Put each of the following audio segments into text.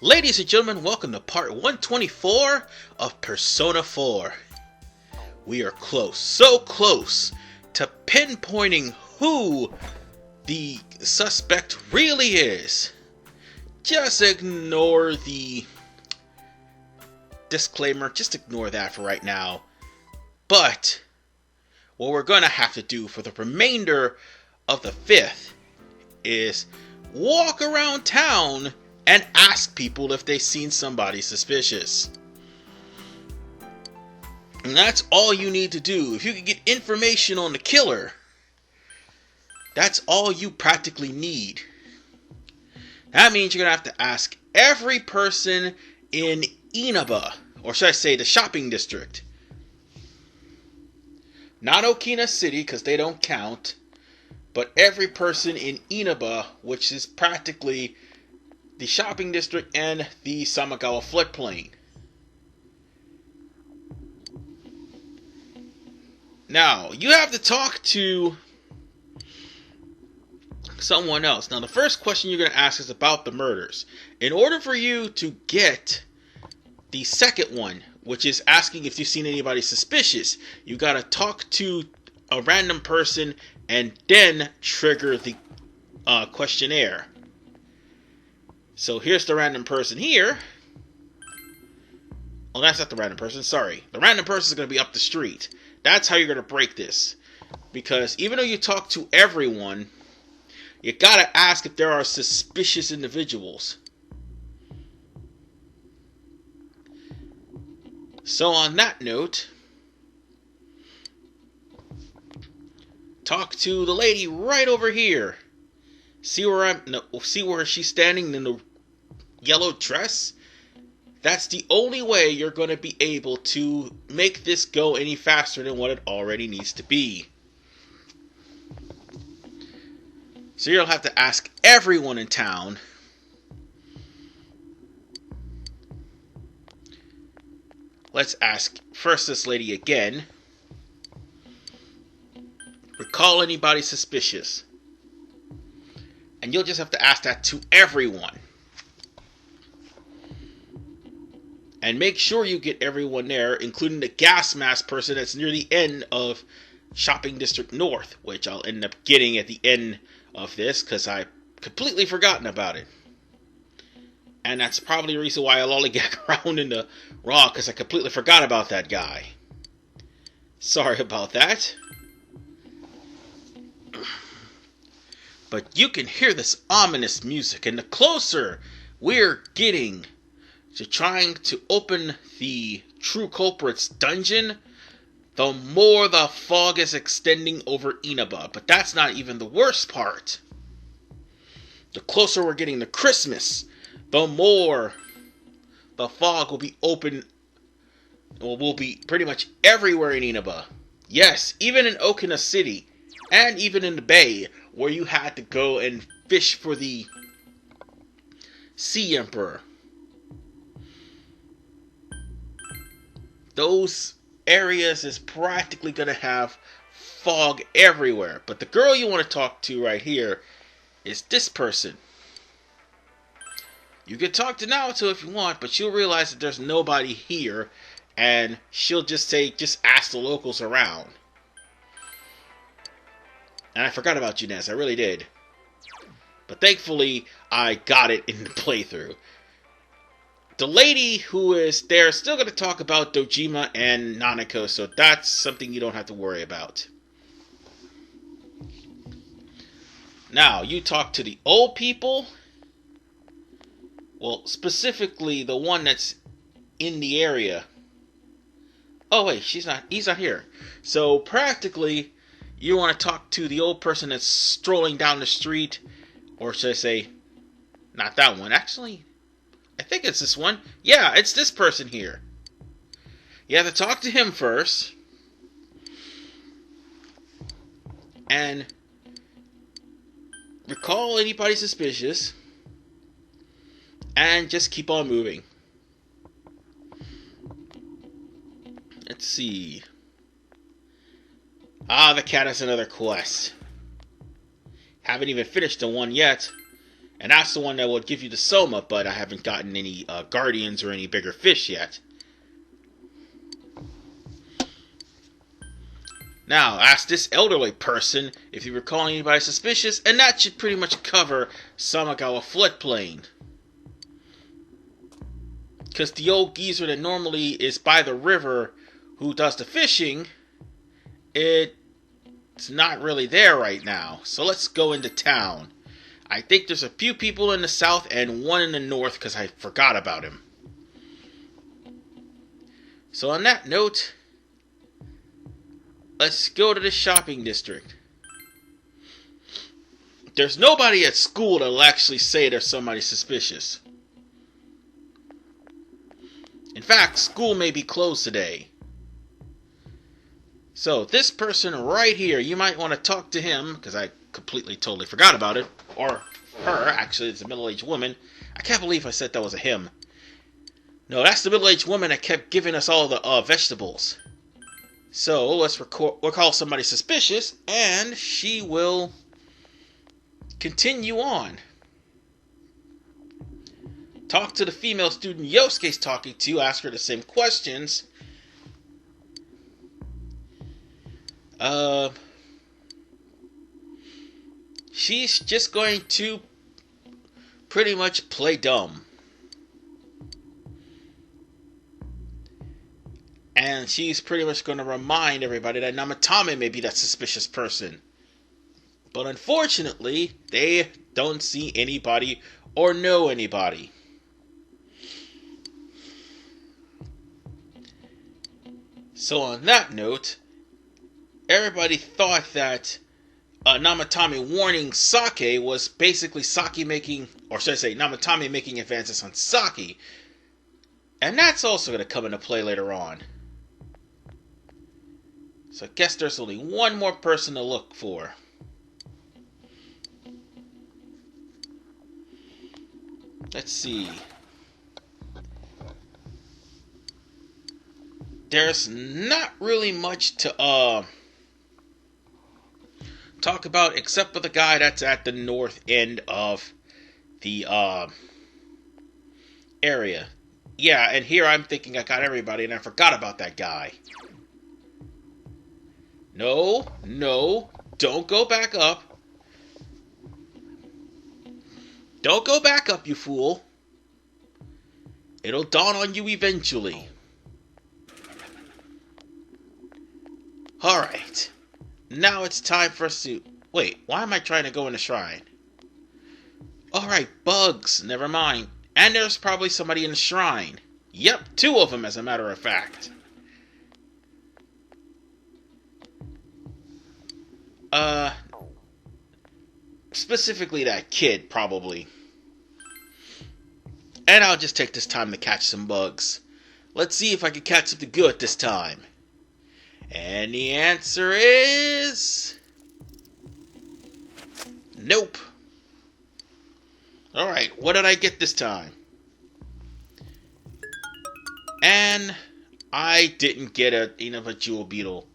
Ladies and gentlemen, welcome to part 124 of Persona 4. We are close, so close, to pinpointing who the suspect really is. Just ignore the disclaimer, just ignore that for right now. But what we're going to have to do for the remainder of the 5th is walk around town and ask people if they've seen somebody suspicious. And that's all you need to do. If you can get information on the killer, that's all you practically need. That means you're going to have to ask every person in Inaba, or should I say the shopping district. Not Okina City, because they don't count, but every person in Inaba, which is practically the shopping district and the Samagawa floodplain. Now, you have to talk to someone else. Now, the first question you're going to ask is about the murders. In order for you to get the second one, which is asking if you've seen anybody suspicious, you got to talk to a random person and then trigger the questionnaire. So here's the random person here. Oh, that's not the random person, sorry. The random person is going to be up the street. That's how you're going to break this. Because even though you talk to everyone, you got to ask if there are suspicious individuals. So on that note, talk to the lady right over here. See where she's standing in the yellow dress? That's the only way you're going to be able to make this go any faster than what it already needs to be. So you'll have to ask everyone in town. Let's ask first this lady again. Recall anybody suspicious. And you'll just have to ask that to everyone. And make sure you get everyone there, including the gas mask person that's near the end of Shopping District North, which I'll end up getting at the end of this, because I completely forgotten about it. And that's probably the reason why I lollygag around in the Raw, because I completely forgot about that guy. Sorry about that. But you can hear this ominous music, and the closer we're getting to trying to open the true culprit's dungeon, the more the fog is extending over Inaba. But that's not even the worst part. The closer we're getting to Christmas, the more the fog will be open, will be pretty much everywhere in Inaba. Yes, even in Okina City, and even in the Bay, where you had to go and fish for the Sea Emperor. Those areas is practically going to have fog everywhere. But the girl you want to talk to right here is this person. You can talk to Naoto if you want, but you'll realize that there's nobody here, and she'll just say, just ask the locals around. And I forgot about you, Ness, I really did. But thankfully, I got it in the playthrough. The lady who is there is still going to talk about Dojima and Nanako, so that's something you don't have to worry about. Now, you talk to the old people. Well, specifically the one that's in the area. Oh wait, he's not here. So practically, you want to talk to the old person that's strolling down the street, or should I say, not that one, actually. I think it's this one. Yeah, it's this person here. You have to talk to him first. And recall anybody suspicious. And just keep on moving. Let's see. Ah, the cat has another quest. Haven't even finished the one yet. And that's the one that will give you the Soma, but I haven't gotten any Guardians or any bigger fish yet. Now, ask this elderly person if you recall anybody suspicious, and that should pretty much cover Samagawa floodplain. Because the old geezer that normally is by the river who does the fishing, it's not really there right now. So let's go into town. I think there's a few people in the south and one in the north because I forgot about him. So on that note, let's go to the shopping district. There's nobody at school that'll actually say there's somebody suspicious. In fact, school may be closed today. So this person right here, you might want to talk to him, because I completely totally forgot about it. Or her, actually, it's a middle-aged woman. I can't believe I said that was a him. No, that's the middle-aged woman that kept giving us all the vegetables. So let's we'll call somebody suspicious, and she will continue on. Talk to the female student Yosuke's talking to, ask her the same questions. She's just going to pretty much play dumb. And she's pretty much going to remind everybody that Namatame may be that suspicious person. But unfortunately, they don't see anybody or know anybody. So on that note, everybody thought that Namatame warning Sake was basically Sake making, or should I say, Namatame making advances on Sake. And that's also going to come into play later on. So I guess there's only one more person to look for. Let's see. There's not really much to talk about except for the guy that's at the north end of the area. Yeah, and here I'm thinking I got everybody and I forgot about that guy. No, don't go back up. Don't go back up, you fool. It'll dawn on you eventually. Alright. Now it's time for us to... Wait, why am I trying to go in the shrine? Alright, bugs. Never mind. And there's probably somebody in the shrine. Yep, 2 of them as a matter of fact. Specifically that kid, probably. And I'll just take this time to catch some bugs. Let's see if I can catch something good this time. And the answer is... nope. Alright, what did I get this time? And I didn't get enough of a jewel beetle.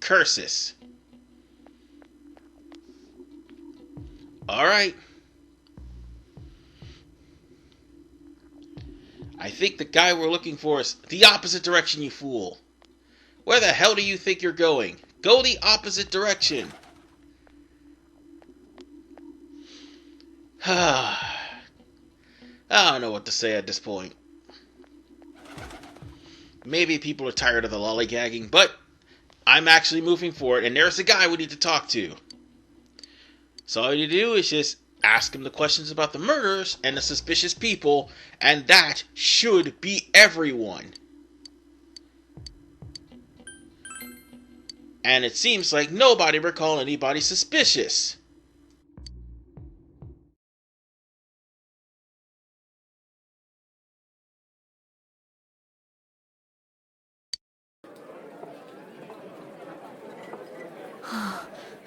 Curses. Alright. I think the guy we're looking for is the opposite direction, you fool. Where the hell do you think you're going? Go the opposite direction. I don't know what to say at this point. Maybe people are tired of the lollygagging, but I'm actually moving forward, and there's the guy we need to talk to. So all you do is just ask him the questions about the murders and the suspicious people, and that should be everyone. And it seems like nobody recalled anybody suspicious.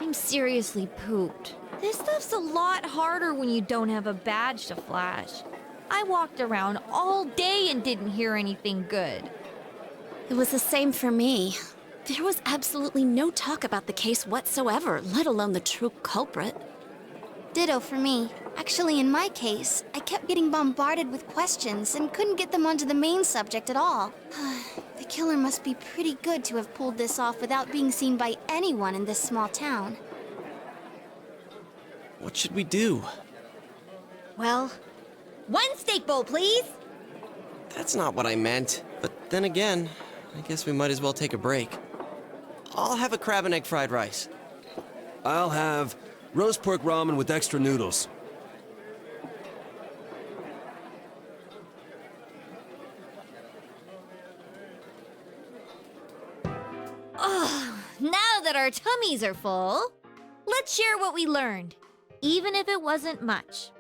I'm seriously pooped. This stuff's a lot harder when you don't have a badge to flash. I walked around all day and didn't hear anything good. It was the same for me. There was absolutely no talk about the case whatsoever, let alone the true culprit. Ditto for me. Actually, in my case, I kept getting bombarded with questions and couldn't get them onto the main subject at all. The killer must be pretty good to have pulled this off without being seen by anyone in this small town. What should we do? Well, one steak bowl, please. That's not what I meant. But then again, I guess we might as well take a break. I'll have a crab and egg fried rice. I'll have roast pork ramen with extra noodles. Now that our tummies are full, let's share what we learned, even if it wasn't much.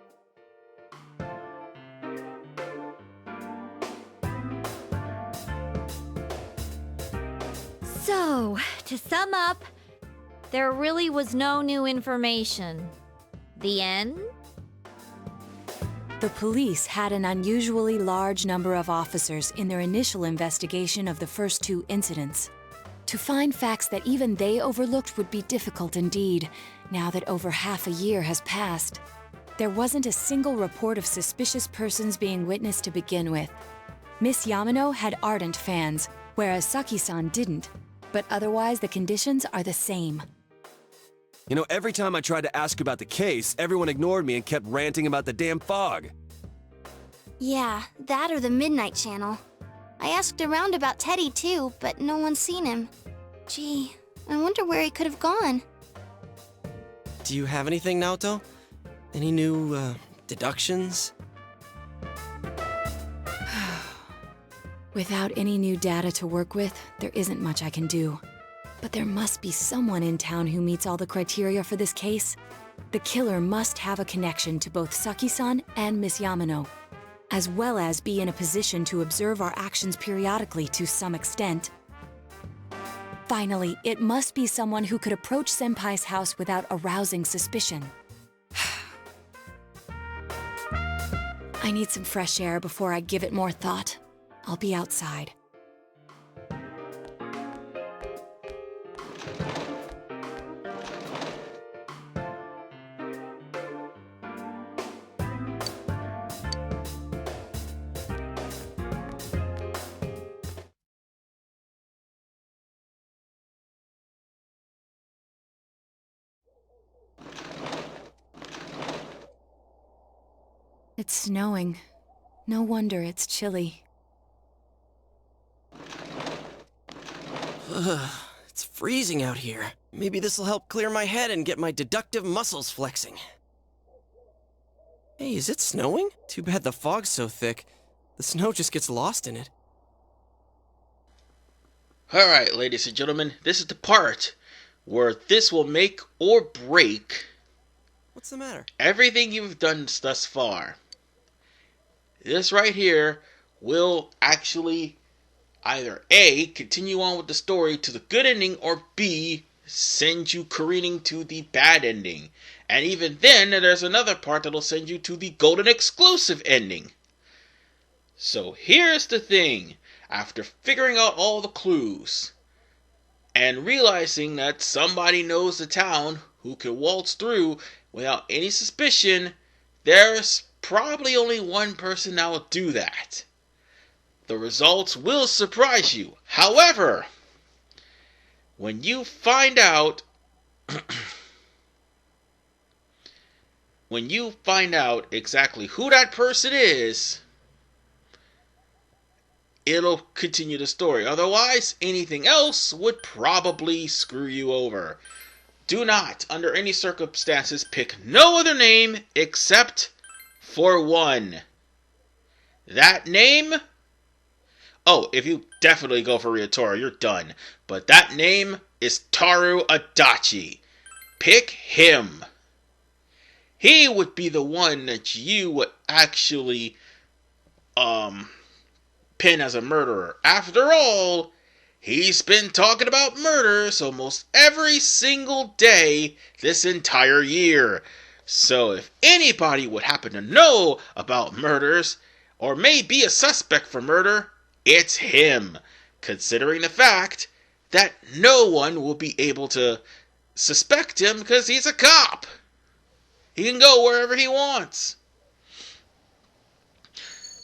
So, to sum up, there really was no new information. The end? The police had an unusually large number of officers in their initial investigation of the first two incidents. To find facts that even they overlooked would be difficult indeed, now that over half a year has passed. There wasn't a single report of suspicious persons being witnessed to begin with. Miss Yamano had ardent fans, whereas Saki-san didn't, but otherwise the conditions are the same. You know, every time I tried to ask about the case, everyone ignored me and kept ranting about the damn fog. Yeah, that or the Midnight Channel. I asked around about Teddy too, but no one's seen him. Gee, I wonder where he could have gone. Do you have anything, Naoto? Any new, deductions? Without any new data to work with, there isn't much I can do. But there must be someone in town who meets all the criteria for this case. The killer must have a connection to both Saki-san and Miss Yamano, as well as be in a position to observe our actions periodically to some extent. Finally, it must be someone who could approach Senpai's house without arousing suspicion. I need some fresh air before I give it more thought. I'll be outside. It's snowing. No wonder it's chilly. It's freezing out here. Maybe this'll help clear my head and get my deductive muscles flexing. Hey, is it snowing? Too bad the fog's so thick. The snow just gets lost in it. Alright, ladies and gentlemen, this is the part where this will make or break What's the matter? everything you've done thus far. This right here will actually either A, continue on with the story to the good ending, or B, send you careening to the bad ending. And even then, there's another part that'll send you to the golden exclusive ending. So here's the thing. After figuring out all the clues, and realizing that somebody knows the town who can waltz through without any suspicion, there's probably only one person that will do that. The results will surprise you. However, when you find out exactly who that person is, it'll continue the story. Otherwise, anything else would probably screw you over. Do not, under any circumstances, pick no other name except for one. That name... Oh, if you definitely go for Ryotaro, you're done. But that name is Taru Adachi. Pick him. He would be the one that you would actually pin as a murderer. After all, he's been talking about murders almost every single day this entire year. So if anybody would happen to know about murders, or may be a suspect for murder, it's him, considering the fact that no one will be able to suspect him because he's a cop. He can go wherever he wants.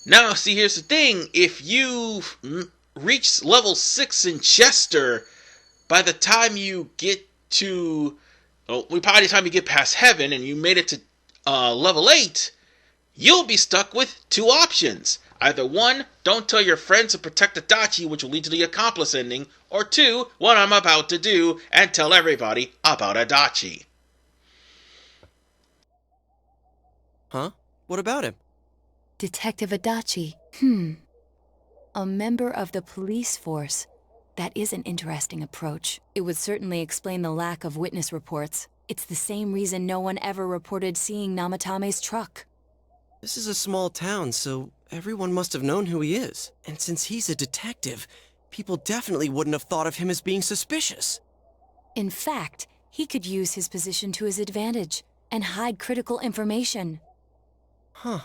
Now, see, here's the thing. If you reach level 6 in Chester, by the time you get to... by the time you get past Heaven and you made it to level 8, you'll be stuck with two options. Either one, don't tell your friends to protect Adachi, which will lead to the accomplice ending, or two, what I'm about to do and tell everybody about Adachi. Huh? What about him? Detective Adachi. A member of the police force. That is an interesting approach. It would certainly explain the lack of witness reports. It's the same reason no one ever reported seeing Namatame's truck. This is a small town, so everyone must have known who he is. And since he's a detective, people definitely wouldn't have thought of him as being suspicious. In fact, he could use his position to his advantage and hide critical information. Huh.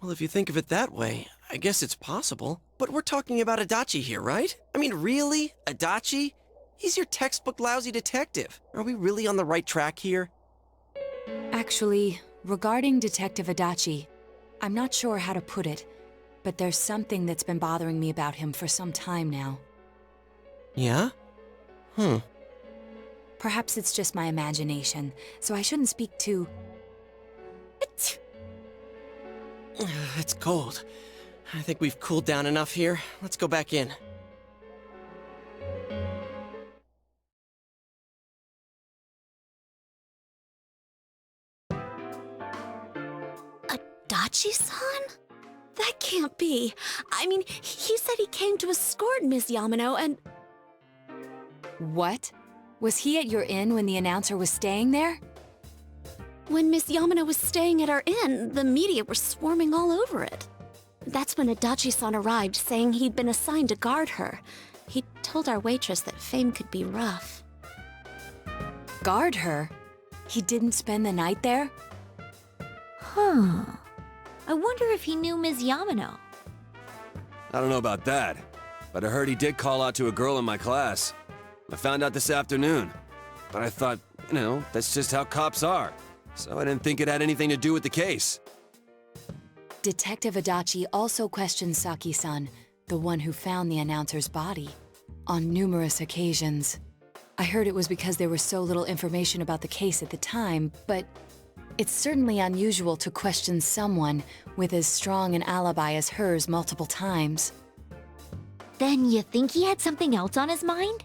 Well, if you think of it that way, I guess it's possible. But we're talking about Adachi here, right? I mean, really? Adachi? He's your textbook lousy detective. Are we really on the right track here? Actually, regarding Detective Adachi, I'm not sure how to put it, but there's something that's been bothering me about him for some time now. Yeah? Perhaps it's just my imagination, so I shouldn't speak too... It's cold. I think we've cooled down enough here. Let's go back in. Adachi-san? That can't be. I mean, he said he came to escort Miss Yamano and... What? Was he at your inn when the announcer was staying there? When Miss Yamano was staying at our inn, the media were swarming all over it. That's when Adachi-san arrived, saying he'd been assigned to guard her. He told our waitress that fame could be rough. Guard her? He didn't spend the night there? Huh. I wonder if he knew Ms. Yamano. I don't know about that, but I heard he did call out to a girl in my class. I found out this afternoon, but I thought, that's just how cops are. So I didn't think it had anything to do with the case. Detective Adachi also questioned Saki-san, the one who found the announcer's body, on numerous occasions. I heard it was because there was so little information about the case at the time, but it's certainly unusual to question someone with as strong an alibi as hers multiple times. Then you think he had something else on his mind?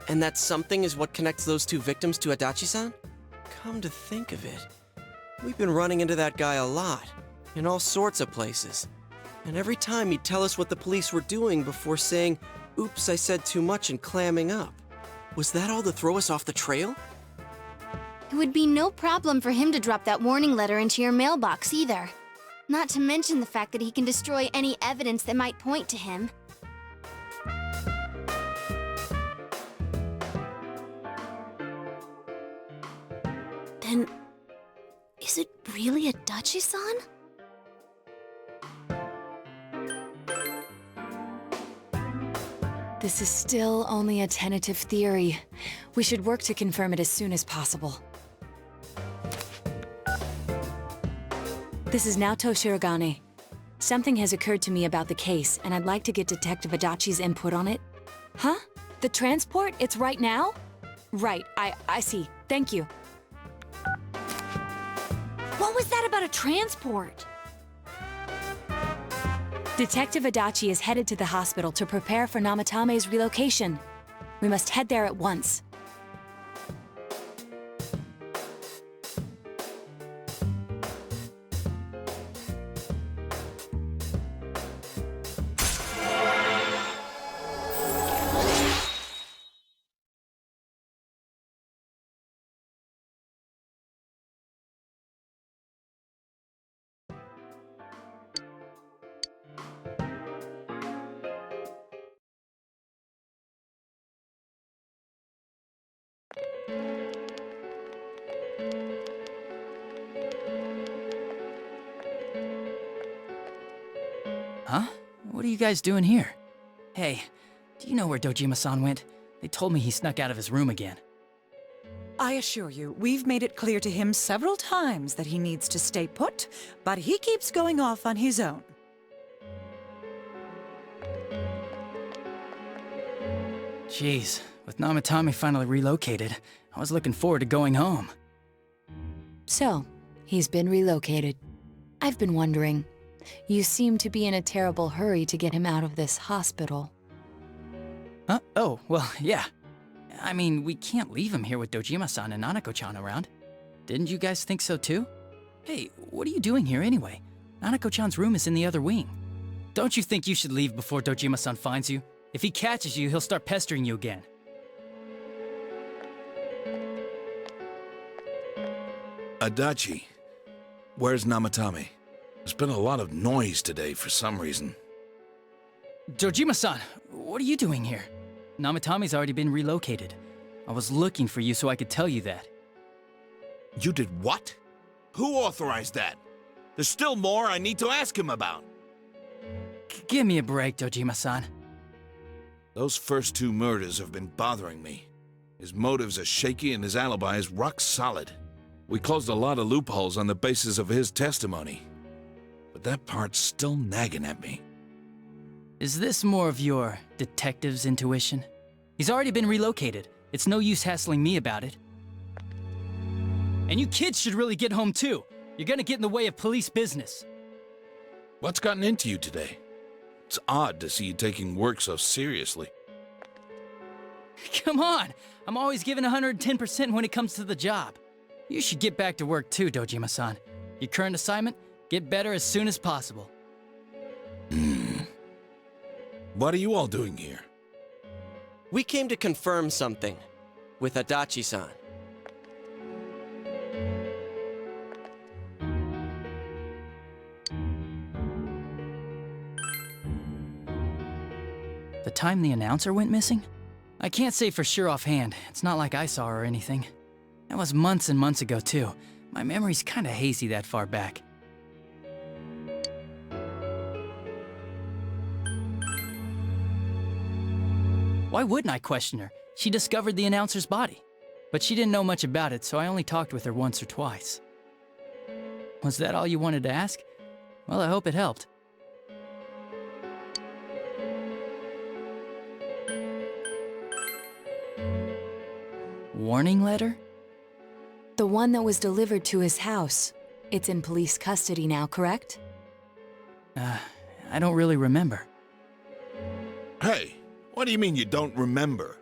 And that something is what connects those two victims to Adachi-san? Come to think of it, we've been running into that guy a lot, in all sorts of places. And every time he'd tell us what the police were doing before saying, "Oops, I said too much," and clamming up. Was that all to throw us off the trail? It would be no problem for him to drop that warning letter into your mailbox either. Not to mention the fact that he can destroy any evidence that might point to him. Then, is it really Adachi-san? This is still only a tentative theory. We should work to confirm it as soon as possible. This is Naoto Shirogane. Something has occurred to me about the case, and I'd like to get Detective Adachi's input on it. Huh? The transport? It's right now? Right, I see. Thank you. What was that about a transport? Detective Adachi is headed to the hospital to prepare for Namatame's relocation. We must head there at once. Huh? What are you guys doing here? Hey, do you know where Dojima-san went? They told me he snuck out of his room again. I assure you, we've made it clear to him several times that he needs to stay put, but he keeps going off on his own. Jeez, with Namatame finally relocated, I was looking forward to going home. So, he's been relocated. I've been wondering. You seem to be in a terrible hurry to get him out of this hospital. Huh? Oh, well, yeah. I mean, we can't leave him here with Dojima-san and Nanako-chan around. Didn't you guys think so too? Hey, what are you doing here anyway? Nanako-chan's room is in the other wing. Don't you think you should leave before Dojima-san finds you? If he catches you, he'll start pestering you again. Adachi, where's Namatame? There's been a lot of noise today for some reason. Dojima-san, what are you doing here? Namatame's already been relocated. I was looking for you so I could tell you that. You did what? Who authorized that? There's still more I need to ask him about. Give me a break, Dojima-san. Those first two murders have been bothering me. His motives are shaky and his alibi is rock solid. We closed a lot of loopholes on the basis of his testimony. But that part's still nagging at me. Is this more of your detective's intuition? He's already been relocated. It's no use hassling me about it. And you kids should really get home too. You're gonna get in the way of police business. What's gotten into you today? It's odd to see you taking work so seriously. Come on! I'm always giving 110% when it comes to the job. You should get back to work too, Dojima-san. Your current assignment? Get better as soon as possible. What are you all doing here? We came to confirm something with Adachi-san. The time the announcer went missing? I can't say for sure offhand. It's not like I saw her or anything. That was months and months ago too. My memory's kinda hazy that far back. Why wouldn't I question her? She discovered the announcer's body. But she didn't know much about it, so I only talked with her once or twice. Was that all you wanted to ask? Well, I hope it helped. Warning letter? The one that was delivered to his house. It's in police custody now, correct? I don't really remember. Hey, what do you mean you don't remember?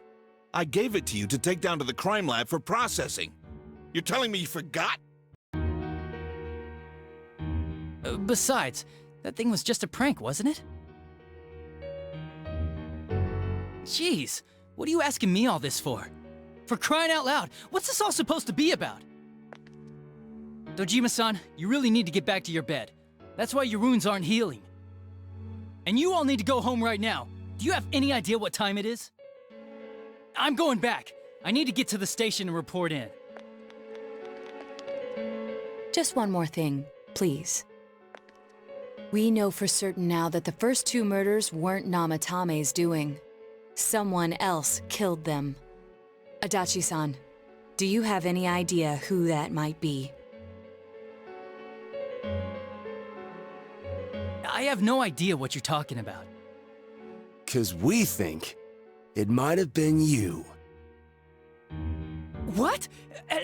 I gave it to you to take down to the crime lab for processing. You're telling me you forgot? Besides, that thing was just a prank, wasn't it? Jeez, what are you asking me all this for? For crying out loud, what's this all supposed to be about? Dojima-san, you really need to get back to your bed. That's why your wounds aren't healing. And you all need to go home right now. Do you have any idea what time it is? I'm going back. I need to get to the station and report in. Just one more thing, please. We know for certain now that the first two murders weren't Namatame's doing. Someone else killed them. Adachi-san, do you have any idea who that might be? I have no idea what you're talking about. 'Cause we think it might have been you. What?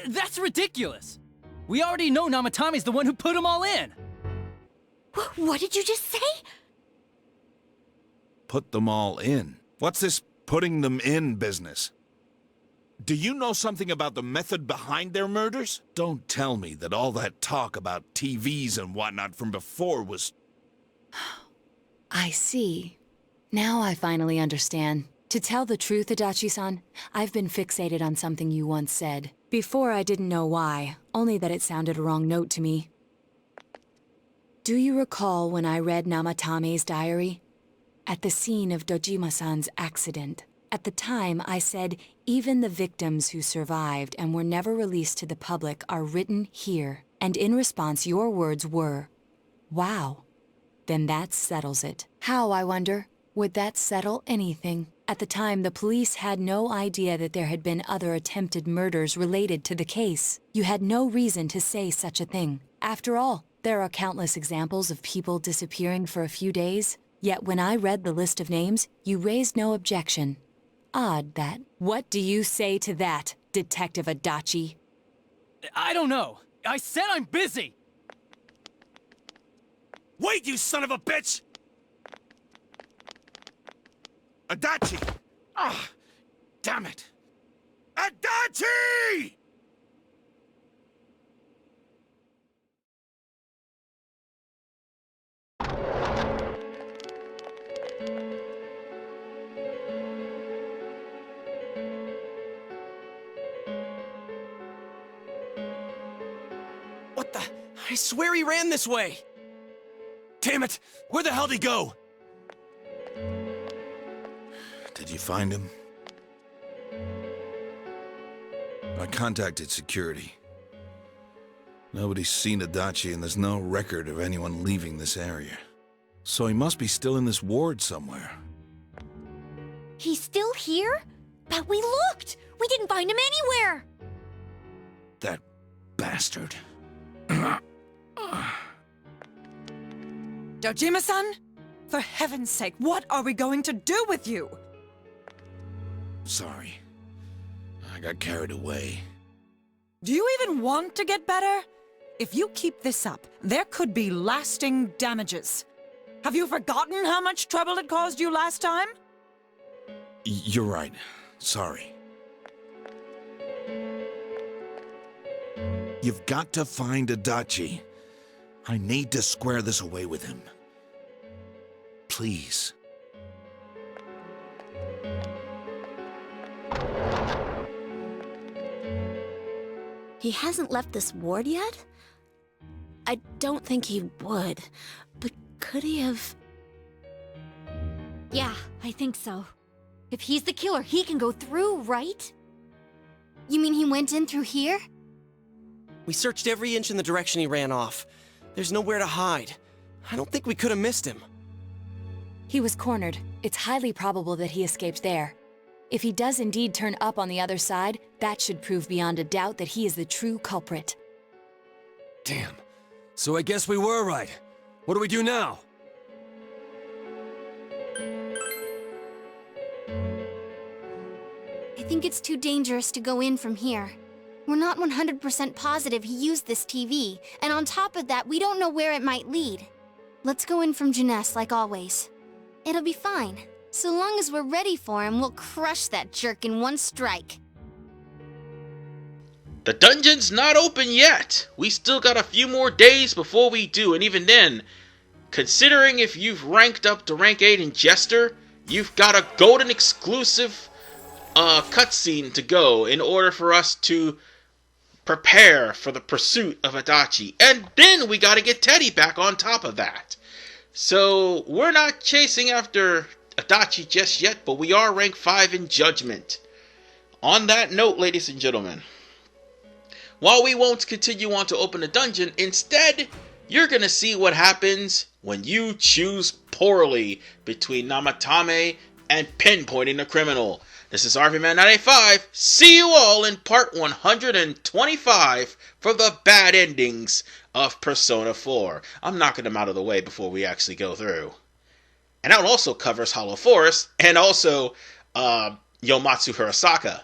That's ridiculous! We already know Namatame's the one who put them all in! What did you just say? Put them all in. What's this putting them in business? Do you know something about the method behind their murders? Don't tell me that all that talk about TVs and whatnot from before was... I see. Now I finally understand. To tell the truth, Adachi-san, I've been fixated on something you once said. Before I didn't know why, only that it sounded a wrong note to me. Do you recall when I read Namatame's diary? At the scene of Dojima-san's accident. At the time, I said, even the victims who survived and were never released to the public are written here. And in response, your words were, wow. Then that settles it. How, I wonder? Would that settle anything? At the time, the police had no idea that there had been other attempted murders related to the case. You had no reason to say such a thing. After all, there are countless examples of people disappearing for a few days. Yet when I read the list of names, you raised no objection. Odd that. What do you say to that, Detective Adachi? I don't know. I said I'm busy! Wait, you son of a bitch! Adachi! Ah, damn it! Adachi! What the? I swear he ran this way! Damn it! Where the hell'd he go? Did you find him? I contacted security. Nobody's seen Adachi, and there's no record of anyone leaving this area. So he must be still in this ward somewhere. He's still here? But we looked! We didn't find him anywhere! That bastard. Dojima-san? For heaven's sake, what are we going to do with you? Sorry. I got carried away. Do you even want to get better? If you keep this up, there could be lasting damages. Have you forgotten how much trouble it caused you last time? You're right. Sorry. You've got to find Adachi. I need to square this away with him. Please. He hasn't left this ward yet? I don't think he would. But could he have... Yeah, I think so. If he's the killer, he can go through, right? You mean he went in through here? We searched every inch in the direction he ran off. There's nowhere to hide. I don't think we could have missed him. He was cornered. It's highly probable that he escaped there. If he does indeed turn up on the other side, that should prove beyond a doubt that he is the true culprit. Damn. So I guess we were right. What do we do now? I think it's too dangerous to go in from here. We're not 100% positive he used this TV, and on top of that, we don't know where it might lead. Let's go in from Jeunesse like always. It'll be fine. So long as we're ready for him, we'll crush that jerk in one strike. The dungeon's not open yet. We still got a few more days before we do, and even then, considering if you've ranked up to rank 8 in Jester, you've got a golden exclusive cutscene to go in order for us to prepare for the pursuit of Adachi. And then we gotta get Teddy back on top of that. So, we're not chasing after Adachi just yet, but we are ranked 5 in Judgment. On that note, ladies and gentlemen, while we won't continue on to open the dungeon, instead, you're gonna see what happens when you choose poorly between Namatame and pinpointing the criminal. This is RVman985. See you all in part 125 for the bad endings of Persona 4. I'm knocking them out of the way before we actually go through. And that also covers Hollow Forest and also Yomatsu Hirasaka.